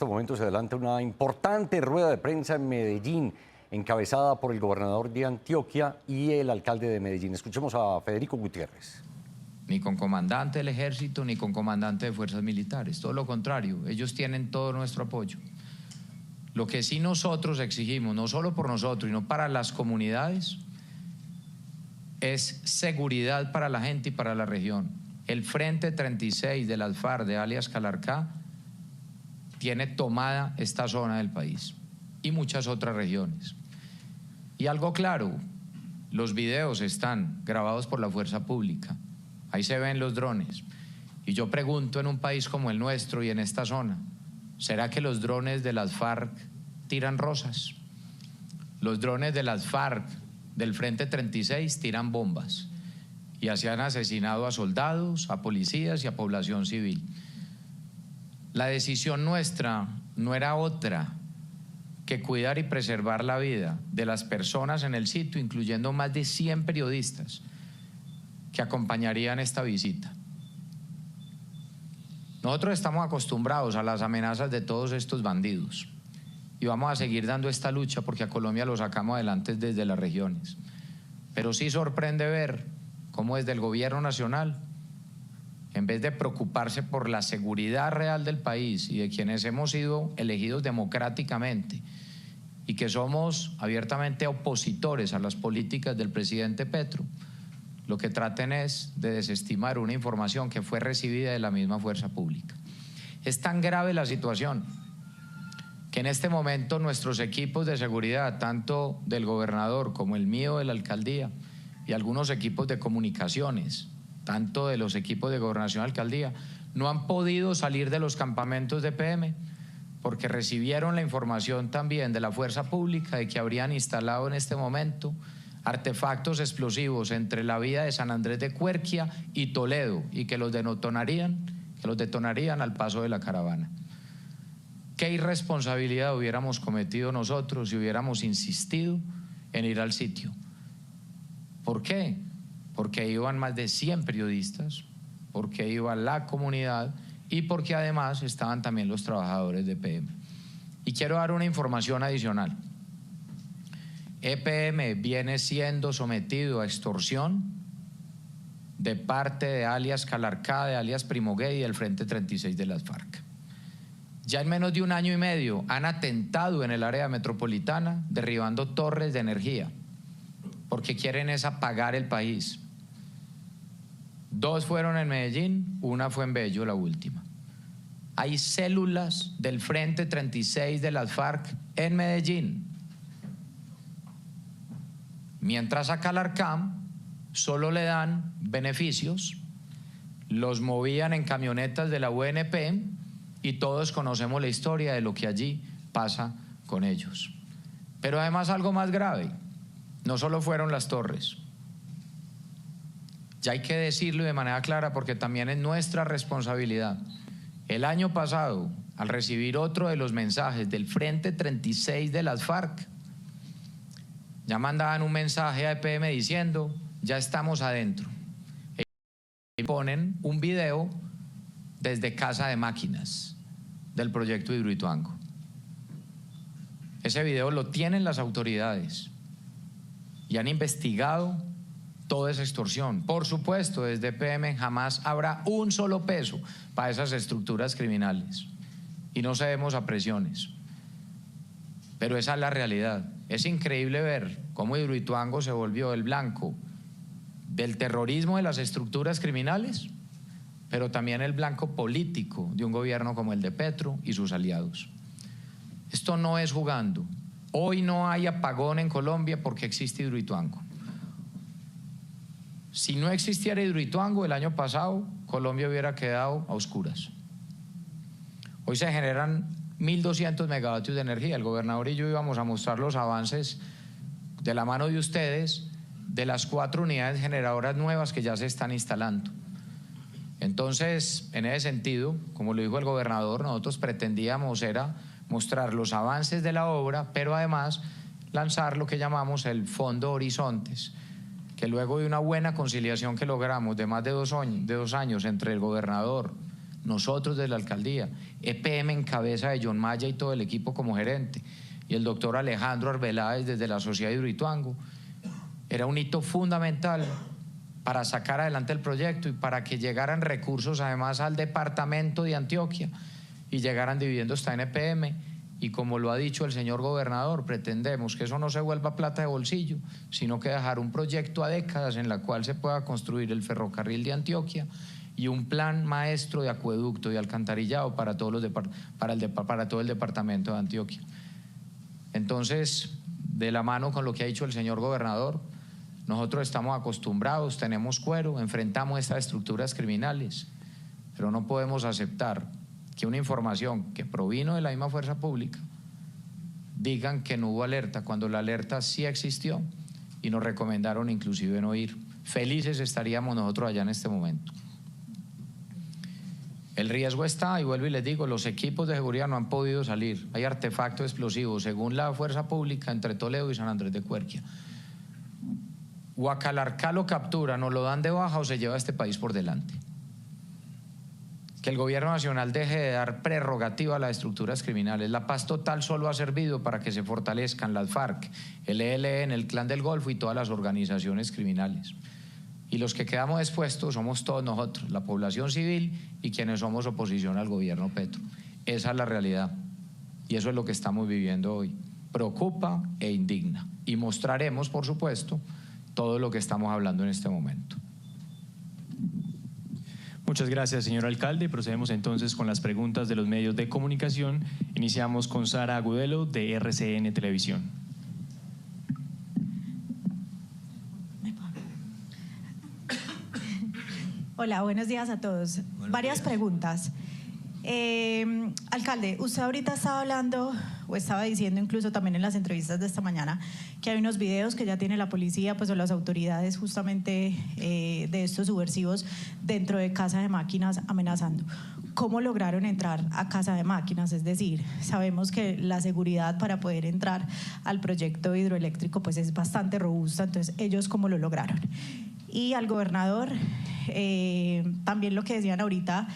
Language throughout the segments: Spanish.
En este momento se adelanta una importante rueda de prensa en Medellín, encabezada por el gobernador de Antioquia y el alcalde de Medellín. Escuchemos a Federico Gutiérrez. Ni con comandante del ejército, ni con comandante de fuerzas militares. Todo lo contrario, ellos tienen todo nuestro apoyo. Lo que sí nosotros exigimos, no solo por nosotros, sino para las comunidades, es seguridad para la gente y para la región. El Frente 36 de las FARC, de alias Calarcá, tiene tomada esta zona del país y muchas otras regiones. Y algo claro, los videos están grabados por la fuerza pública. Ahí se ven los drones. Y yo pregunto, en un país como el nuestro y en esta zona, ¿será que los drones de las FARC tiran rosas? Los drones de las FARC, del Frente 36, tiran bombas. Y así han asesinado a soldados, a policías y a población civil. La decisión nuestra no era otra que cuidar y preservar la vida de las personas en el sitio, incluyendo más de 100 periodistas que acompañarían esta visita. Nosotros estamos acostumbrados a las amenazas de todos estos bandidos y vamos a seguir dando esta lucha porque a Colombia lo sacamos adelante desde las regiones. Pero sí sorprende ver cómo desde el gobierno nacional, en vez de preocuparse por la seguridad real del país y de quienes hemos sido elegidos democráticamente y que somos abiertamente opositores a las políticas del presidente Petro, lo que traten es de desestimar una información que fue recibida de la misma fuerza pública. Es tan grave la situación que en este momento nuestros equipos de seguridad, tanto del gobernador como el mío de la alcaldía y algunos equipos de comunicaciones, tanto de los equipos de gobernación y alcaldía, no han podido salir de los campamentos de PM porque recibieron la información también de la fuerza pública de que habrían instalado en este momento artefactos explosivos entre la vía de San Andrés de Cuerquia y Toledo y que los detonarían al paso de la caravana. ¿Qué irresponsabilidad hubiéramos cometido nosotros si hubiéramos insistido en ir al sitio? ¿Por qué? Porque iban más de 100 periodistas, porque iba la comunidad y porque además estaban también los trabajadores de EPM. Y quiero dar una información adicional. EPM viene siendo sometido a extorsión de parte de alias Calarcá, de alias Primo Gay y del Frente 36 de las FARC. Ya en menos de un año y medio han atentado en el área metropolitana derribando torres de energía porque quieren es apagar el país. 2 fueron en Medellín, una fue en Bello, la última. Hay células del Frente 36 de las FARC en Medellín. Mientras a Calarcá solo le dan beneficios, los movían en camionetas de la UNP y todos conocemos la historia de lo que allí pasa con ellos. Pero además algo más grave, no solo fueron las torres. Ya hay que decirlo de manera clara porque también es nuestra responsabilidad. El año pasado, al recibir otro de los mensajes del Frente 36 de las FARC, ya mandaban un mensaje a EPM diciendo, ya estamos adentro. Y ponen un video desde Casa de Máquinas del proyecto Hidroituango. Ese video lo tienen las autoridades y han investigado toda esa extorsión. Por supuesto, desde EPM jamás habrá un solo peso para esas estructuras criminales y no cedemos a presiones. Pero esa es la realidad. Es increíble ver cómo Hidroituango se volvió el blanco del terrorismo de las estructuras criminales, pero también el blanco político de un gobierno como el de Petro y sus aliados. Esto no es jugando. Hoy no hay apagón en Colombia porque existe Hidroituango. Si no existiera Hidroituango el año pasado, Colombia hubiera quedado a oscuras. Hoy se generan 1.200 megavatios de energía. El gobernador y yo íbamos a mostrar los avances de la mano de ustedes de las 4 unidades generadoras nuevas que ya se están instalando. Entonces, en ese sentido, como lo dijo el gobernador, nosotros pretendíamos era mostrar los avances de la obra, pero además lanzar lo que llamamos el Fondo Horizontes, que luego de una buena conciliación que logramos de más de 2 años entre el gobernador, nosotros de la alcaldía, EPM en cabeza de John Maya y todo el equipo como gerente, y el doctor Alejandro Arbeláez desde la Sociedad de Hidroituango, era un hito fundamental para sacar adelante el proyecto y para que llegaran recursos además al departamento de Antioquia y llegaran dividendos hasta en EPM. Y como lo ha dicho el señor gobernador, pretendemos que eso no se vuelva plata de bolsillo, sino que dejar un proyecto a décadas en la cual se pueda construir el ferrocarril de Antioquia y un plan maestro de acueducto y alcantarillado para todo el departamento de Antioquia. Entonces, de la mano con lo que ha dicho el señor gobernador, nosotros estamos acostumbrados, tenemos cuero, enfrentamos estas estructuras criminales, pero no podemos aceptar que una información que provino de la misma fuerza pública digan que no hubo alerta, cuando la alerta sí existió y nos recomendaron inclusive no ir. Felices estaríamos nosotros allá en este momento. El riesgo está, y vuelvo y les digo, los equipos de seguridad no han podido salir. Hay artefactos explosivos, según la fuerza pública, entre Toledo y San Andrés de Cuerquia. Huacalarcá lo captura, nos lo dan de baja o se lleva a este país por delante. Que el gobierno nacional deje de dar prerrogativa a las estructuras criminales. La paz total solo ha servido para que se fortalezcan las FARC, el ELN, el Clan del Golfo y todas las organizaciones criminales. Y los que quedamos expuestos somos todos nosotros, la población civil y quienes somos oposición al gobierno Petro. Esa es la realidad y eso es lo que estamos viviendo hoy. Preocupa e indigna. Y mostraremos, por supuesto, todo lo que estamos hablando en este momento. Muchas gracias, señor alcalde. Procedemos entonces con las preguntas de los medios de comunicación. Iniciamos con Sara Agudelo, de RCN Televisión. Hola, buenos días a todos. Varias preguntas. Alcalde, usted ahorita estaba hablando, o estaba diciendo incluso también en las entrevistas de esta mañana, que hay unos videos que ya tiene la policía, pues, o las autoridades justamente de estos subversivos dentro de Casa de Máquinas amenazando. ¿Cómo lograron entrar a Casa de Máquinas? Es decir, sabemos que la seguridad para poder entrar al proyecto hidroeléctrico pues es bastante robusta, entonces ellos ¿cómo lo lograron? Y al gobernador, también lo que decían ahorita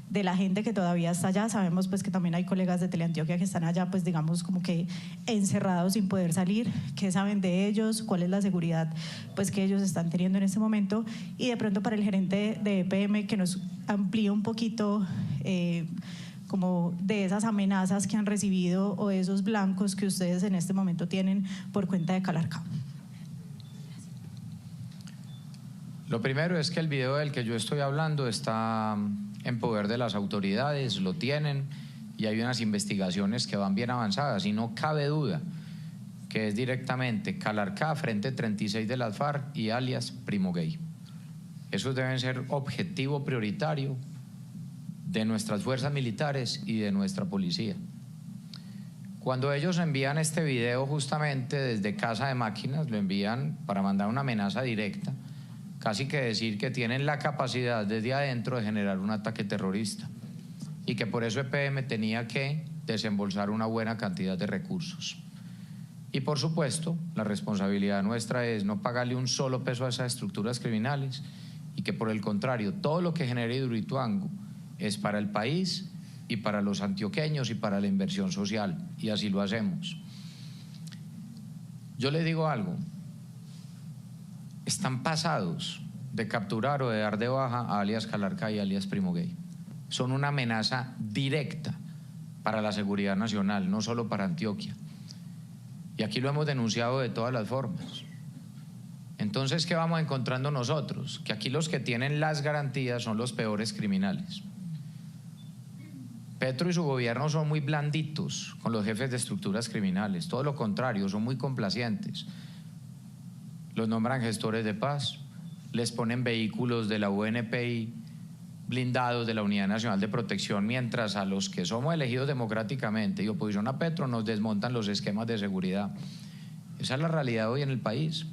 de la gente que todavía está allá, sabemos pues que también hay colegas de Teleantioquia que están allá pues digamos como que encerrados sin poder salir. ¿Qué saben de ellos? ¿Cuál es la seguridad pues que ellos están teniendo en este momento? Y de pronto para el gerente de EPM que nos amplíe un poquito como de esas amenazas que han recibido o de esos blancos que ustedes en este momento tienen por cuenta de Calarcá. Lo primero es que el video del que yo estoy hablando está en poder de las autoridades, lo tienen y hay unas investigaciones que van bien avanzadas y no cabe duda que es directamente Calarcá, Frente 36 de las FARC y alias Primo Gay. Esos deben ser objetivo prioritario de nuestras fuerzas militares y de nuestra policía. Cuando ellos envían este video justamente desde Casa de Máquinas, lo envían para mandar una amenaza directa, casi que decir que tienen la capacidad desde adentro de generar un ataque terrorista y que por eso EPM tenía que desembolsar una buena cantidad de recursos. Y por supuesto, la responsabilidad nuestra es no pagarle un solo peso a esas estructuras criminales y que por el contrario, todo lo que genere Hidroituango es para el país y para los antioqueños y para la inversión social, y así lo hacemos. Yo les digo algo, están pasados de capturar o de dar de baja a alias Calarcá y alias Primo Gay. Son una amenaza directa para la seguridad nacional, no solo para Antioquia. Y aquí lo hemos denunciado de todas las formas. Entonces, ¿qué vamos encontrando nosotros? Que aquí los que tienen las garantías son los peores criminales. Petro y su gobierno son muy blanditos con los jefes de estructuras criminales, todo lo contrario, son muy complacientes. Los nombran gestores de paz, les ponen vehículos de la UNPI blindados de la Unidad Nacional de Protección, mientras a los que somos elegidos democráticamente y oposición a Petro nos desmontan los esquemas de seguridad. Esa es la realidad hoy en el país.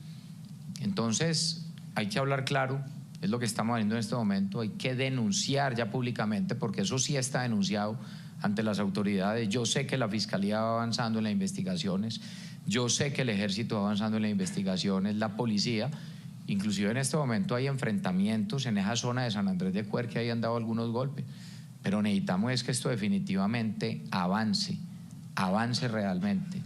Entonces hay que hablar claro, es lo que estamos haciendo en este momento, hay que denunciar ya públicamente, porque eso sí está denunciado ante las autoridades. Yo sé que la Fiscalía va avanzando en las investigaciones, yo sé que el Ejército va avanzando en las investigaciones, la policía, inclusive en este momento hay enfrentamientos en esa zona de San Andrés de Cuerquia, ahí han dado algunos golpes. pero necesitamos es que esto definitivamente avance realmente.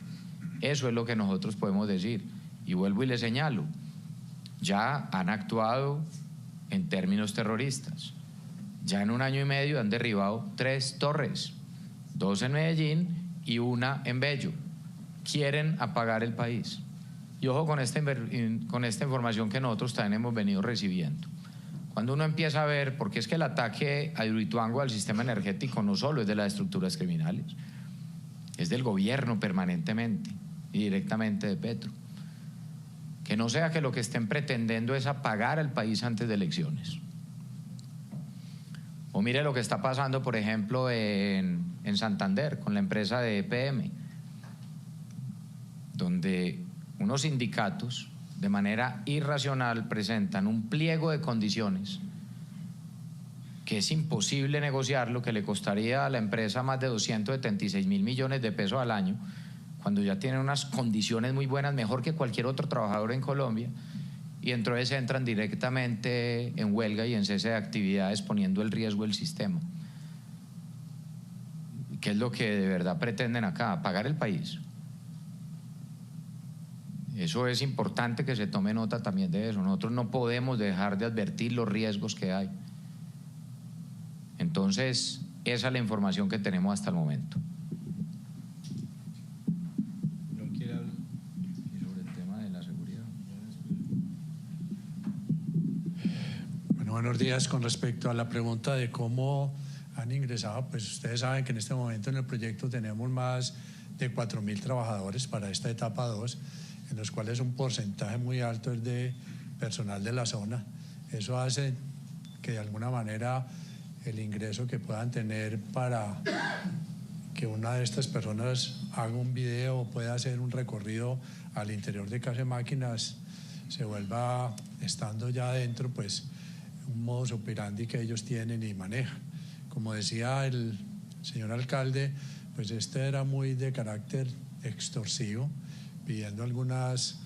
Eso es lo que nosotros podemos decir. Y vuelvo y le señalo, ya han actuado en términos terroristas. Ya en 1 año y medio han derribado 3 torres, 2 en Medellín y 1 en Bello. Quieren apagar el país. Y ojo con esta información que nosotros también hemos venido recibiendo. Cuando uno empieza a ver, porque es que el ataque a Hidroituango, al sistema energético, no solo es de las estructuras criminales, es del gobierno permanentemente y directamente de Petro. Que no sea que lo que estén pretendiendo es apagar al país antes de elecciones. O mire lo que está pasando, por ejemplo, en Santander, con la empresa de EPM, donde unos sindicatos, de manera irracional, presentan un pliego de condiciones que es imposible negociarlo, que le costaría a la empresa más de 276.000 millones de pesos al año, cuando ya tienen unas condiciones muy buenas, mejor que cualquier otro trabajador en Colombia, y dentro de eso entran directamente en huelga y en cese de actividades, poniendo en riesgo el sistema. ¿Qué es lo que de verdad pretenden acá? Apagar el país. Eso es importante que se tome nota también de eso. Nosotros no podemos dejar de advertir los riesgos que hay. Entonces, esa es la información que tenemos hasta el momento. ¿Y sobre el tema de la seguridad? Bueno, buenos días. Con respecto a la pregunta de cómo han ingresado, pues ustedes saben que en este momento en el proyecto tenemos más de 4.000 trabajadores para esta etapa 2, en los cuales un porcentaje muy alto es de personal de la zona. Eso hace que de alguna manera el ingreso que puedan tener para que una de estas personas haga un video o pueda hacer un recorrido al interior de Casa de Máquinas se vuelva, estando ya adentro, pues un modus operandi que ellos tienen y manejan. Como decía el señor alcalde, pues este era muy de carácter extorsivo, pidiendo algunas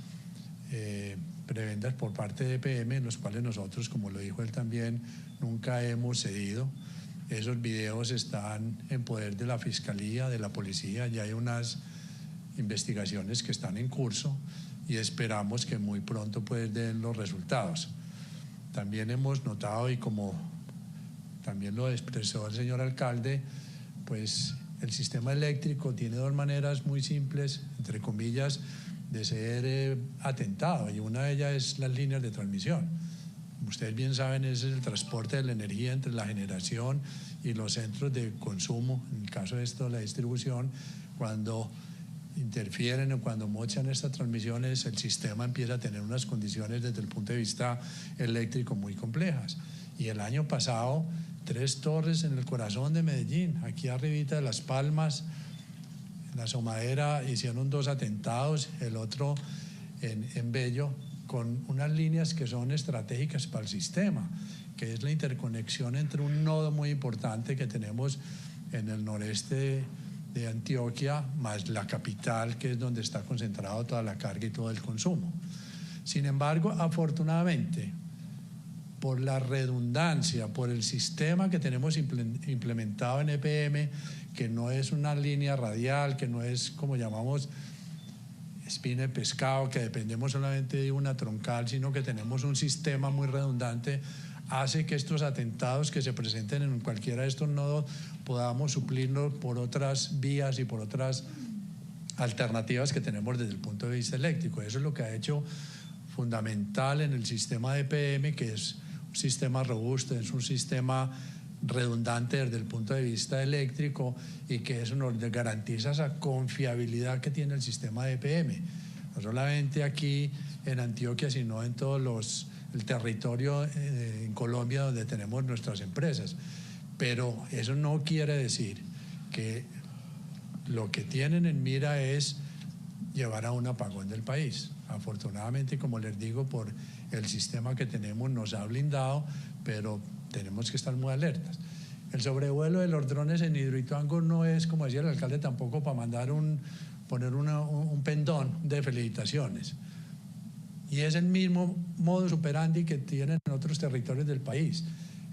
prebendas por parte de EPM, en los cuales nosotros, como lo dijo él también, nunca hemos cedido. Esos videos están en poder de la Fiscalía, de la Policía, ya hay unas investigaciones que están en curso y esperamos que muy pronto pues den los resultados. También hemos notado, y como también lo expresó el señor alcalde, pues el sistema eléctrico tiene 2 maneras muy simples, entre comillas, de ser atentado, y una de ellas es las líneas de transmisión. Como ustedes bien saben, ese es el transporte de la energía entre la generación y los centros de consumo. En el caso de esto, la distribución, cuando interfieren o cuando mochan estas transmisiones, el sistema empieza a tener unas condiciones desde el punto de vista eléctrico muy complejas. Y el año pasado, 3 torres en el corazón de Medellín, aquí arribita de Las Palmas, en la Somadera, hicieron 2 atentados, el otro en Bello, con unas líneas que son estratégicas para el sistema, que es la interconexión entre un nodo muy importante que tenemos en el noreste de Antioquia, más la capital, que es donde está concentrado toda la carga y todo el consumo. Sin embargo, afortunadamente, por la redundancia, por el sistema que tenemos implementado en EPM, que no es una línea radial, que no es como llamamos espina de pescado, que dependemos solamente de una troncal, sino que tenemos un sistema muy redundante, hace que estos atentados que se presenten en cualquiera de estos nodos podamos suplirlos por otras vías y por otras alternativas que tenemos desde el punto de vista eléctrico. Eso es lo que ha hecho fundamental en el sistema de EPM, que es un sistema robusto, es un sistema redundante desde el punto de vista eléctrico y que eso nos garantiza esa confiabilidad que tiene el sistema de EPM, no solamente aquí en Antioquia, sino en todos el territorio en Colombia donde tenemos nuestras empresas. Pero eso no quiere decir que lo que tienen en mira es llevar a un apagón del país. Afortunadamente, como les digo, por el sistema que tenemos nos ha blindado, pero tenemos que estar muy alertas. El sobrevuelo de los drones en Hidroituango no es, como decía el alcalde, tampoco para mandar poner un pendón de felicitaciones. Y es el mismo modus operandi que tienen en otros territorios del país.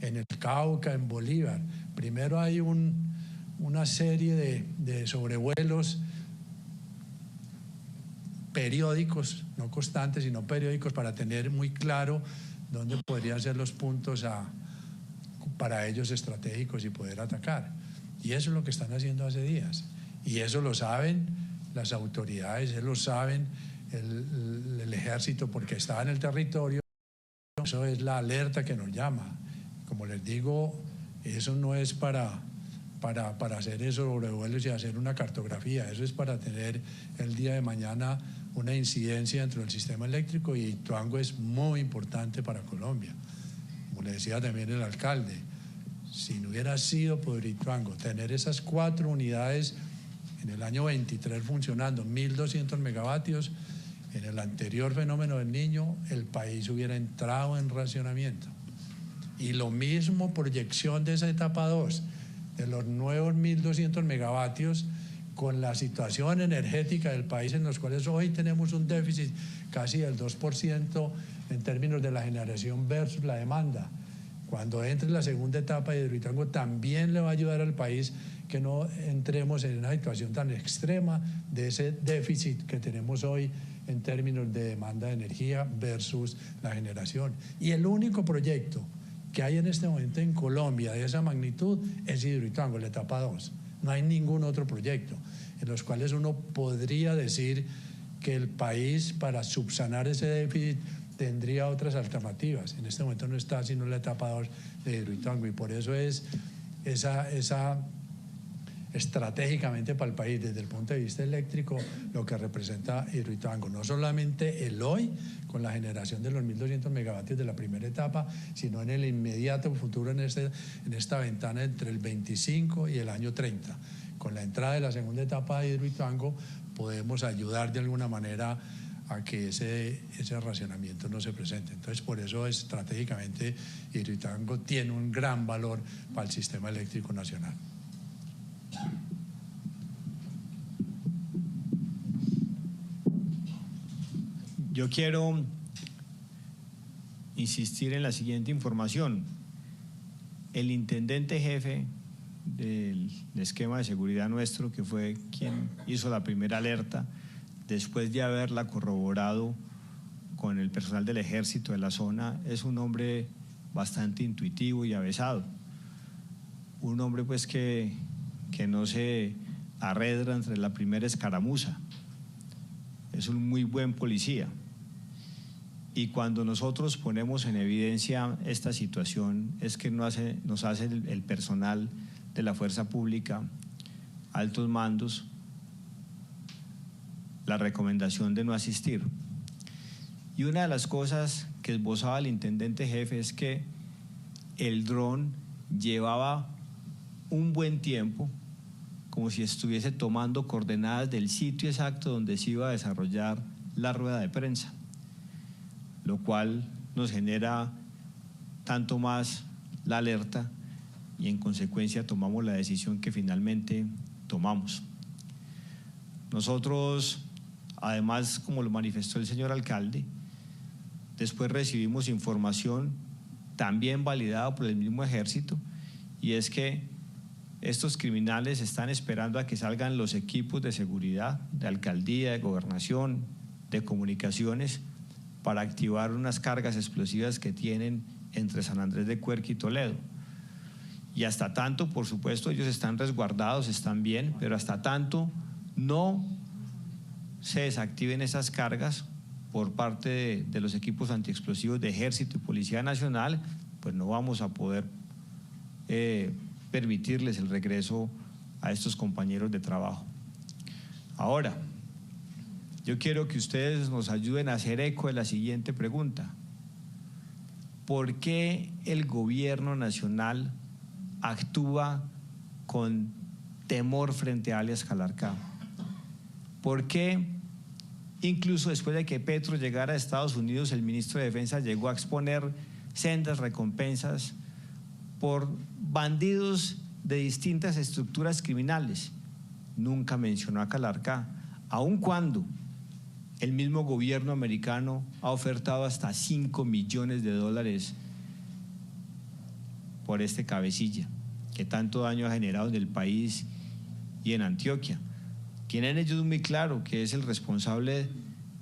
en el Cauca, en Bolívar. Primero hay una serie de sobrevuelos periódicos, no constantes, sino periódicos, para tener muy claro dónde podrían ser los puntos para ellos estratégicos y poder atacar. Y eso es lo que están haciendo hace días. Y eso lo saben las autoridades, eso lo saben el ejército, porque está en el territorio. Eso es la alerta que nos llama. Como les digo, eso no es para hacer esos sobrevuelos y hacer una cartografía. Eso es para tener el día de mañana una incidencia dentro del sistema eléctrico, y Hidroituango es muy importante para Colombia. Como le decía también el alcalde, si no hubiera sido por Hidroituango tener esas 4 unidades en el año 23 funcionando, 1.200 megavatios, en el anterior fenómeno del Niño, el país hubiera entrado en racionamiento. Y lo mismo, proyección de esa etapa 2, de los nuevos 1.200 megavatios, con la situación energética del país, en los cuales hoy tenemos un déficit casi del 2% en términos de la generación versus la demanda. Cuando entre la segunda etapa de Hidroituango, también le va a ayudar al país que no entremos en una situación tan extrema de ese déficit que tenemos hoy en términos de demanda de energía versus la generación. Y el único proyecto que hay en este momento en Colombia de esa magnitud es Hidroituango, la etapa 2. No hay ningún otro proyecto en los cuales uno podría decir que el país, para subsanar ese déficit, tendría otras alternativas. En este momento no está sino la etapa 2 de Hidroituango, y por eso es esa estratégicamente para el país, desde el punto de vista eléctrico, lo que representa Hidroituango. No solamente el hoy, con la generación de los 1.200 megavatios de la primera etapa, sino en el inmediato futuro, en esta ventana entre el 25 y el año 30. Con la entrada de la segunda etapa de Hidroituango podemos ayudar de alguna manera a que ese racionamiento no se presente. Entonces, por eso estratégicamente Hidroituango tiene un gran valor para el sistema eléctrico nacional. Yo quiero insistir en la siguiente información. El intendente jefe del esquema de seguridad nuestro, que fue quien hizo la primera alerta, después de haberla corroborado con el personal del ejército de la zona, es un hombre bastante intuitivo y avesado. Un hombre pues que no se arredra entre la primera escaramuza. Es un muy buen policía. Y cuando nosotros ponemos en evidencia esta situación, es que nos hace el personal de la fuerza pública, altos mandos, la recomendación de no asistir. Y una de las cosas que esbozaba el intendente jefe es que el dron llevaba un buen tiempo, como si estuviese tomando coordenadas del sitio exacto donde se iba a desarrollar la rueda de prensa, lo cual nos genera tanto más la alerta, y en consecuencia tomamos la decisión que finalmente tomamos. Nosotros, además, como lo manifestó el señor alcalde, después recibimos información también validada por el mismo ejército, y es que estos criminales están esperando a que salgan los equipos de seguridad, de alcaldía, de gobernación, de comunicaciones, para activar unas cargas explosivas que tienen entre San Andrés de Cuerca y Toledo. Y hasta tanto, por supuesto, ellos están resguardados, están bien, pero hasta tanto no se desactiven esas cargas por parte de los equipos antiexplosivos de Ejército y Policía Nacional, pues no vamos a poder permitirles el regreso a estos compañeros de trabajo. Ahora, yo quiero que ustedes nos ayuden a hacer eco de la siguiente pregunta. ¿Por qué el gobierno nacional actúa con temor frente a alias Calarcá? ¿Por qué, incluso después de que Petro llegara a Estados Unidos, el ministro de Defensa llegó a exponer sendas recompensas por bandidos de distintas estructuras criminales? Nunca mencionó a Calarcá, aun cuando el mismo gobierno americano ha ofertado hasta $5 millones por este cabecilla que tanto daño ha generado en el país y en Antioquia. Tienen ellos muy claro que es el responsable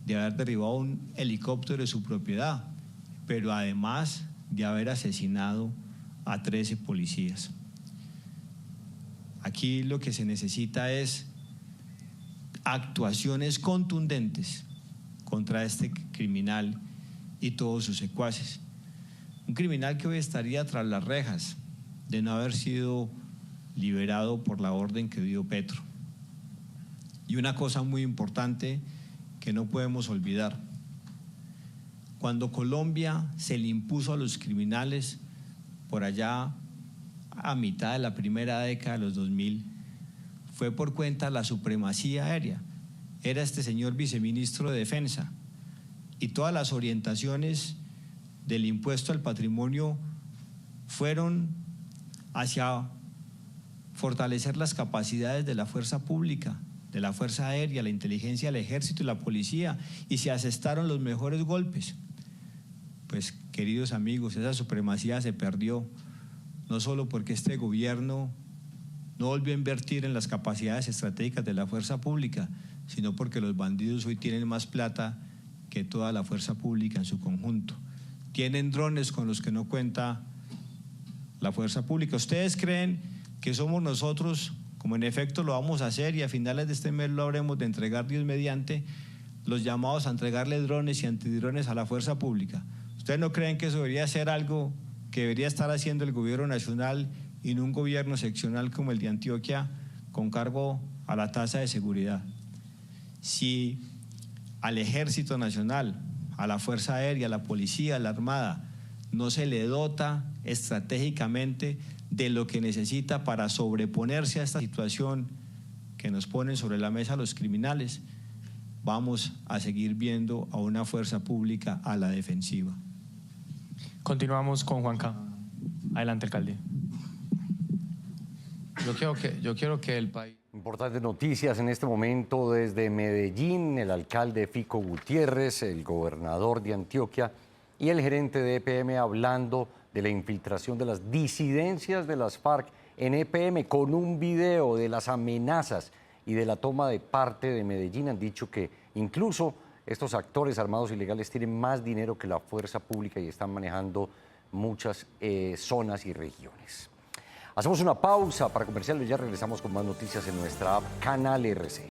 de haber derribado un helicóptero de su propiedad, pero además de haber asesinado a 13 policías. Aquí lo que se necesita es actuaciones contundentes contra este criminal y todos sus secuaces. Un criminal que hoy estaría tras las rejas de no haber sido liberado por la orden que dio Petro. Y una cosa muy importante que no podemos olvidar: cuando Colombia se le impuso a los criminales por allá a mitad de la primera década de los 2000, fue por cuenta de la supremacía aérea. Era este señor viceministro de Defensa, y todas las orientaciones del impuesto al patrimonio fueron hacia fortalecer las capacidades de la fuerza pública, de la Fuerza Aérea, la inteligencia del Ejército y la policía, y se asestaron los mejores golpes. Pues, queridos amigos, esa supremacía se perdió, no solo porque este gobierno no volvió a invertir en las capacidades estratégicas de la fuerza pública, sino porque los bandidos hoy tienen más plata que toda la fuerza pública en su conjunto. Tienen drones con los que no cuenta la fuerza pública. ¿Ustedes creen que somos nosotros, como en efecto lo vamos a hacer y a finales de este mes lo habremos de entregar Dios mediante, los llamados a entregarle drones y antidrones a la fuerza pública? ¿Ustedes no creen que eso debería ser algo que debería estar haciendo el gobierno nacional y no un gobierno seccional como el de Antioquia con cargo a la tasa de seguridad? Si al Ejército Nacional, a la Fuerza Aérea, a la Policía, a la Armada, no se le dota estratégicamente de lo que necesita para sobreponerse a esta situación que nos ponen sobre la mesa los criminales, vamos a seguir viendo a una fuerza pública a la defensiva. Continuamos con Juanca. Adelante, alcalde. Yo quiero que el país... Importantes noticias en este momento desde Medellín: el alcalde Fico Gutiérrez, el gobernador de Antioquia y el gerente de EPM hablando de la infiltración de las disidencias de las FARC en EPM, con un video de las amenazas y de la toma de parte de Medellín. Han dicho que incluso estos actores armados ilegales tienen más dinero que la fuerza pública y están manejando muchas zonas y regiones. Hacemos una pausa para comerciales, ya regresamos con más noticias en nuestra app Canal RC.